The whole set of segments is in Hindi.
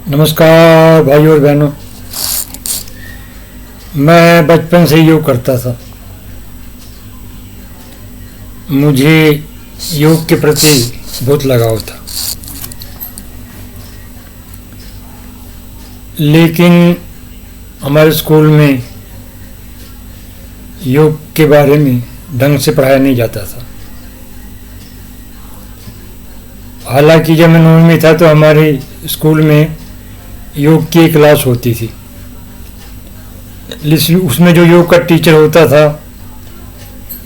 नमस्कार भाई और बहनों। मैं बचपन से योग करता था। मुझे योग के प्रति बहुत लगाव था, लेकिन हमारे स्कूल में योग के बारे में ढंग से पढ़ाया नहीं जाता था। हालांकि जब मैं 9वीं में था तो हमारे स्कूल में योग की एक क्लास होती थी। उसमें जो योग का टीचर होता था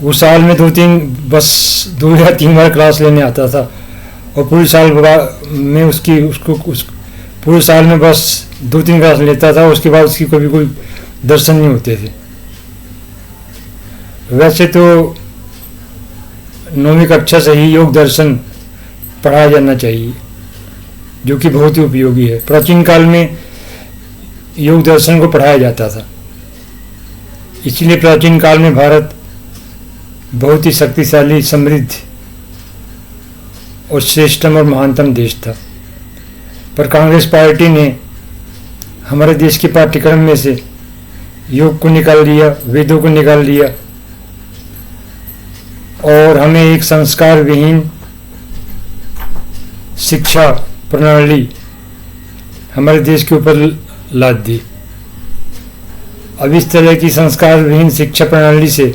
वो साल में 2 या 3 बार क्लास लेने आता था और पूरे साल में पूरे साल में बस 2-3 क्लास लेता था। उसके बाद उसकी कभी कोई दर्शन नहीं होते थे। वैसे तो 9वीं कक्षा से ही योग दर्शन पढ़ाया जाना चाहिए, जो कि बहुत ही उपयोगी है। प्राचीन काल में योग दर्शन को पढ़ाया जाता था, इसलिए प्राचीन काल में भारत बहुत ही शक्तिशाली, समृद्ध और श्रेष्ठतम और महानतम देश था। पर कांग्रेस पार्टी ने हमारे देश के पाठ्यक्रम में से योग को निकाल दिया, वेदों को निकाल दिया और हमें एक संस्कार विहीन शिक्षा प्रणाली हमारे देश के ऊपर लाद दी। अब इस तरह की संस्कार विहीन शिक्षा प्रणाली से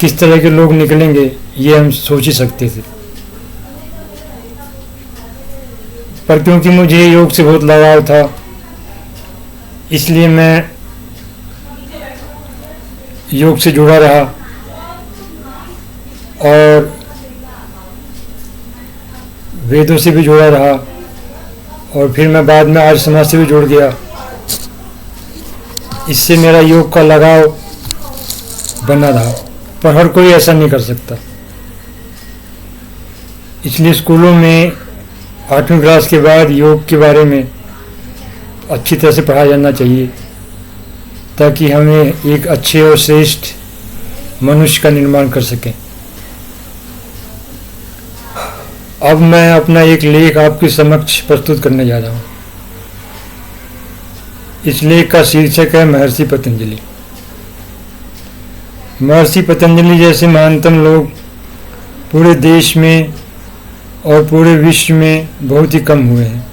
किस तरह के लोग निकलेंगे ये हम सोच ही सकते थे। पर क्योंकि मुझे योग से बहुत लगाव था, इसलिए मैं योग से जुड़ा रहा और वेदों से भी जुड़ा रहा और फिर मैं बाद में आर्य समाज से भी जुड़ गया। इससे मेरा योग का लगाव बना रहा, पर हर कोई ऐसा नहीं कर सकता। इसलिए स्कूलों में 8वीं क्लास के बाद योग के बारे में अच्छी तरह से पढ़ाया जाना चाहिए, ताकि हमें एक अच्छे और श्रेष्ठ मनुष्य का निर्माण कर सकें। अब मैं अपना एक लेख आपके समक्ष प्रस्तुत करने जा रहा हूँ। इस लेख का शीर्षक है महर्षि पतंजलि। महर्षि पतंजलि जैसे महानतम लोग पूरे देश में और पूरे विश्व में बहुत ही कम हुए हैं।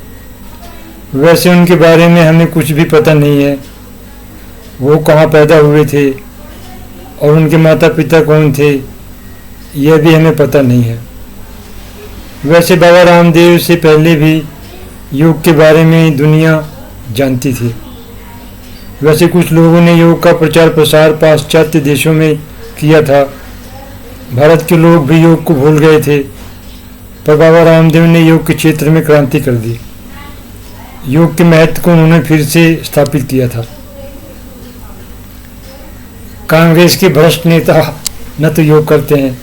वैसे उनके बारे में हमें कुछ भी पता नहीं है। वो कहाँ पैदा हुए थे और उनके माता पिता कौन थे, यह भी हमें पता नहीं है। वैसे बाबा रामदेव से पहले भी योग के बारे में दुनिया जानती थी। वैसे कुछ लोगों ने योग का प्रचार प्रसार पाश्चात्य देशों में किया था। भारत के लोग भी योग को भूल गए थे, पर बाबा रामदेव ने योग के क्षेत्र में क्रांति कर दी। योग के महत्व को उन्होंने फिर से स्थापित किया था। कांग्रेस के भ्रष्ट नेता न तो योग करते हैं।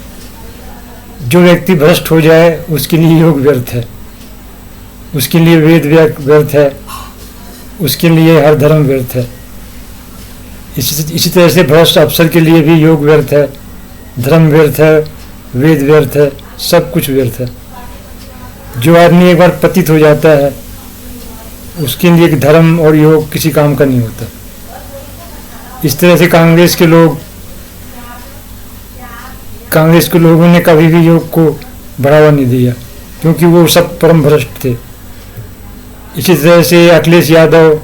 जो व्यक्ति भ्रष्ट हो जाए उसके लिए योग व्यर्थ है, उसके लिए वेद व्यर्थ है, उसके लिए हर धर्म व्यर्थ है। इसी तरह से भ्रष्ट अफसर के लिए भी योग व्यर्थ है, धर्म व्यर्थ है, वेद व्यर्थ है, सब कुछ व्यर्थ है। जो आदमी एक बार पतित हो जाता है उसके लिए धर्म और योग किसी काम का नहीं होता। इस तरह से कांग्रेस के लोगों ने कभी भी योग को बढ़ावा नहीं दिया, क्योंकि वो सब परम भ्रष्ट थे। इसी तरह से अखिलेश यादव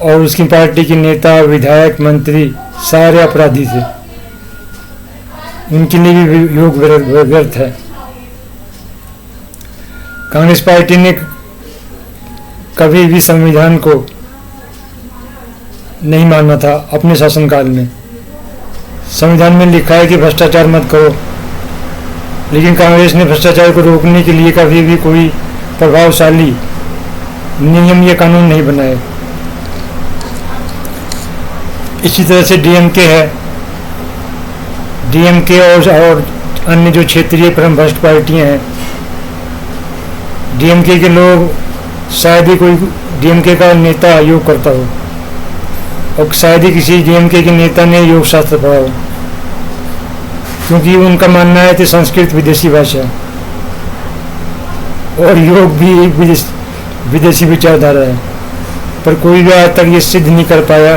और उसकी पार्टी के नेता, विधायक, मंत्री सारे अपराधी थे। उनके लिए भी योग व्यर्थ है। कांग्रेस पार्टी ने कभी भी संविधान को नहीं माना था। अपने शासनकाल में संविधान में लिखा है कि भ्रष्टाचार मत करो, लेकिन कांग्रेस ने भ्रष्टाचार को रोकने के लिए कभी भी कोई प्रभावशाली नियम या कानून नहीं बनाए। इसी तरह से डीएमके है। डीएमके और अन्य जो क्षेत्रीय परम भ्रष्ट पार्टियां हैं, डीएमके के लोग शायद ही कोई डीएमके का नेता योग करता हो और शायद ही किसी डीएमके के नेता ने योग शास्त्र पढ़ा हो, क्योंकि उनका मानना है कि संस्कृत विदेशी भाषा। और योग भी एक विदेशी विचारधारा है, पर कोई भी आज तक ये सिद्ध नहीं कर पाया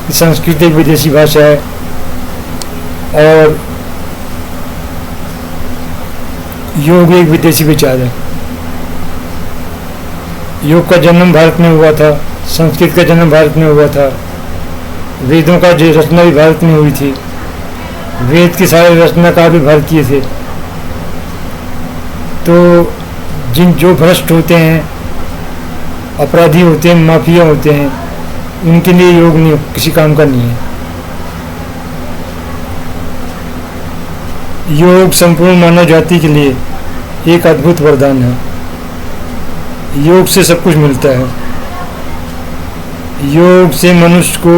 कि संस्कृत एक विदेशी भाषा है और योग एक विदेशी विचार है। योग का जन्म भारत में हुआ था, संस्कृत का जन्म भारत में हुआ था, वेदों का जो रचना भी भारत में हुई थी, वेद के सारे रचनाकार भी भारतीय थे। तो जो भ्रष्ट होते हैं, अपराधी होते हैं, माफिया होते हैं, उनके लिए योग नहीं, किसी काम का नहीं है। योग संपूर्ण मानव जाति के लिए एक अद्भुत वरदान है। योग से सब कुछ मिलता है। योग से मनुष्य को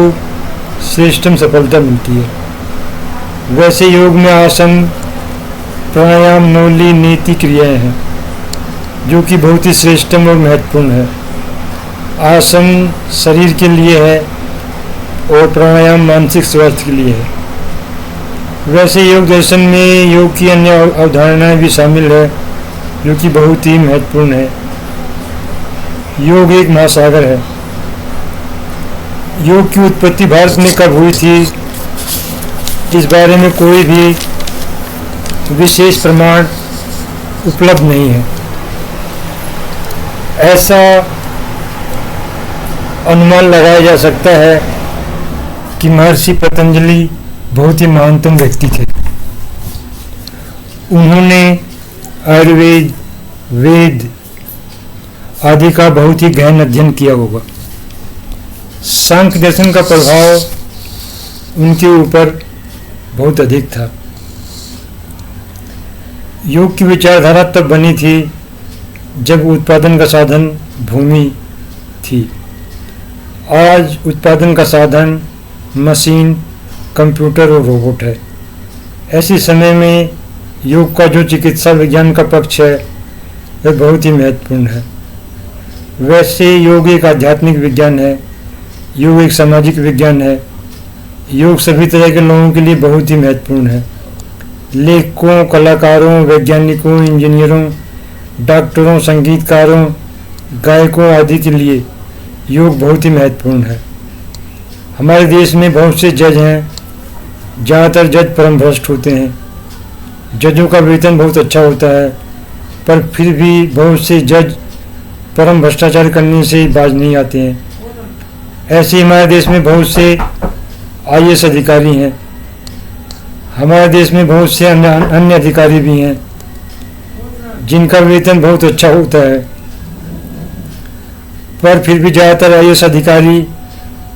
श्रेष्ठतम सफलता मिलती है। वैसे योग में आसन, प्राणायाम, नौली, नीति, क्रियाएं हैं जो कि बहुत ही श्रेष्ठतम और महत्वपूर्ण है। आसन शरीर के लिए है और प्राणायाम मानसिक स्वास्थ्य के लिए है। वैसे योग दर्शन में योग की अन्य अवधारणाएं भी शामिल है जो कि बहुत ही महत्वपूर्ण है। योग एक महासागर है। योग की उत्पत्ति भारत में कब हुई थी, इस बारे में कोई भी विशेष प्रमाण उपलब्ध नहीं है। ऐसा अनुमान लगाया जा सकता है कि महर्षि पतंजलि बहुत ही महानतम व्यक्ति थे। उन्होंने आयुर्वेद, वेद आदि का बहुत ही गहन अध्ययन किया होगा। सांख्य दर्शन का प्रभाव उनके ऊपर बहुत अधिक था। योग की विचारधारा तब बनी थी जब उत्पादन का साधन भूमि थी। आज उत्पादन का साधन मशीन, कंप्यूटर और रोबोट है। ऐसे समय में योग का जो चिकित्सा विज्ञान का पक्ष है वह बहुत ही महत्वपूर्ण है। वैसे योग एक आध्यात्मिक विज्ञान है, योग एक सामाजिक विज्ञान है। योग सभी तरह के लोगों के लिए बहुत ही महत्वपूर्ण है। लेखकों, कलाकारों, वैज्ञानिकों, इंजीनियरों, डॉक्टरों, संगीतकारों, गायकों आदि के लिए योग बहुत ही महत्वपूर्ण है। हमारे देश में बहुत से जज हैं। ज़्यादातर जज परम भ्रष्ट होते हैं। जजों का वेतन बहुत अच्छा होता है, पर फिर भी बहुत से जज परम भ्रष्टाचार करने से बाज नहीं आते हैं। ऐसे हमारे देश में बहुत से IAS अधिकारी हैं। हमारे देश में बहुत से अन्य अधिकारी भी हैं जिनका वेतन बहुत अच्छा होता है, पर फिर भी ज़्यादातर IAS अधिकारी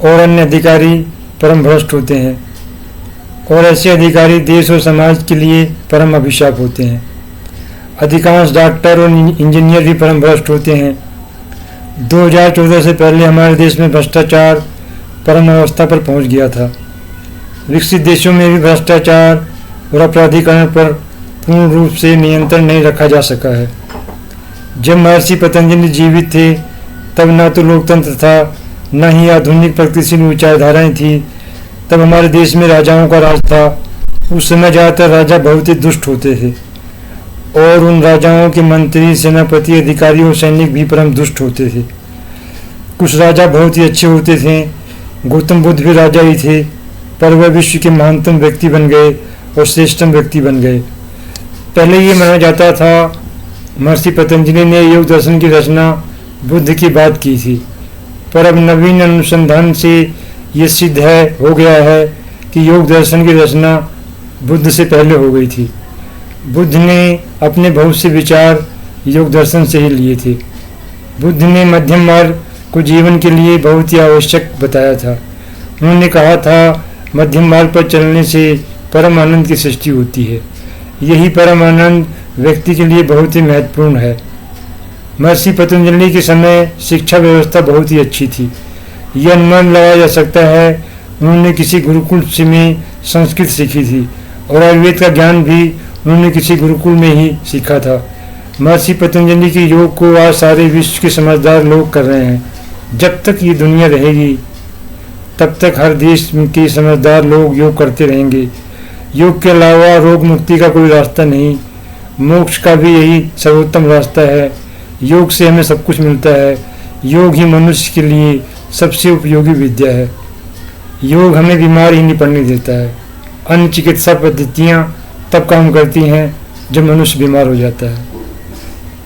और अन्य अधिकारी परम भ्रष्ट होते हैं और ऐसे अधिकारी देश और समाज के लिए परम अभिशाप होते हैं। अधिकांश डॉक्टर और इंजीनियर भी परम भ्रष्ट होते हैं। 2014 से पहले हमारे देश में भ्रष्टाचार परम अवस्था पर पहुंच गया था। विकसित देशों में भी भ्रष्टाचार और अपराधीकरण पर पूर्ण रूप से नियंत्रण नहीं रखा जा सका है। जब महर्षि पतंजलि जीवित थे तब न तो लोकतंत्र था, न ही आधुनिक प्रगतिशील विचारधाराएं थी। तब हमारे देश में राजाओं का राज था। उस समय ज़्यादातर राजा बहुत ही दुष्ट होते थे और उन राजाओं के मंत्री, सेनापति, अधिकारी और सैनिक भी परम दुष्ट होते थे। कुछ राजा बहुत ही अच्छे होते थे। गौतम बुद्ध भी राजा ही थे, पर वह विश्व के महानतम व्यक्ति बन गए और श्रेष्ठतम व्यक्ति बन गए। पहले ये माना जाता था महर्षि पतंजलि ने योग दर्शन की रचना बुद्ध की बात की थी, पर अब नवीन अनुसंधान से ये सिद्ध हो गया है कि योग दर्शन की रचना बुद्ध से पहले हो गई थी। बुद्ध ने अपने बहुत से विचार योग दर्शन से ही लिए थे। बुद्ध ने मध्यम मार्ग को जीवन के लिए बहुत ही आवश्यक बताया था। उन्होंने कहा था मध्यम मार्ग पर चलने से परम आनंद की सृष्टि होती है। यही परम आनंद व्यक्ति के लिए बहुत ही महत्वपूर्ण है। महर्षि पतंजलि के समय शिक्षा व्यवस्था बहुत ही अच्छी थी। यह अनुमान लगाया जा सकता है उन्होंने किसी गुरुकुल से में संस्कृत सीखी थी और आयुर्वेद का ज्ञान भी उन्होंने किसी गुरुकुल में ही सीखा था। महर्षि पतंजलि के योग को आज सारे विश्व के समझदार लोग कर रहे हैं। जब तक ये दुनिया रहेगी तब तक हर देश के समझदार लोग योग करते रहेंगे। योग के अलावा रोग मुक्ति का कोई रास्ता नहीं, मोक्ष का भी यही सर्वोत्तम रास्ता है। योग से हमें सब कुछ मिलता है। योग ही मनुष्य के लिए सबसे उपयोगी विद्या है। योग हमें बीमार ही नहीं पड़ने देता है। अन्य चिकित्सा पद्धतियाँ तब काम करती हैं जब मनुष्य बीमार हो जाता है,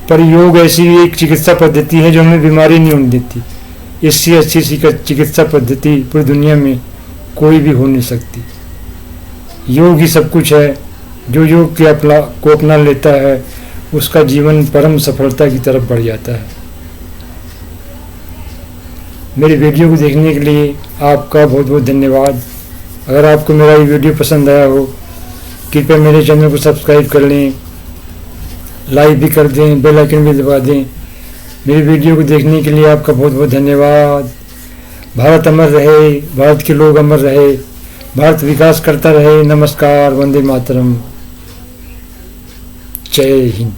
पर योग ऐसी एक चिकित्सा पद्धति है जो हमें बीमारी नहीं होने देती। इससे अच्छी चिकित्सा पद्धति पूरी दुनिया में कोई भी हो नहीं सकती। योग ही सब कुछ है। जो योग को अपना लेता है उसका जीवन परम सफलता की तरफ बढ़ जाता है। मेरी वीडियो को देखने के लिए आपका बहुत बहुत धन्यवाद। अगर आपको मेरा ये वीडियो पसंद आया हो, कृपया मेरे चैनल को सब्सक्राइब कर लें, लाइक भी कर दें, बेल आइकन भी दबा दें। मेरी वीडियो को देखने के लिए आपका बहुत बहुत धन्यवाद। भारत अमर रहे, भारत के लोग अमर रहे, भारत विकास करता रहे। नमस्कार, वंदे मातरम, जय हिंद।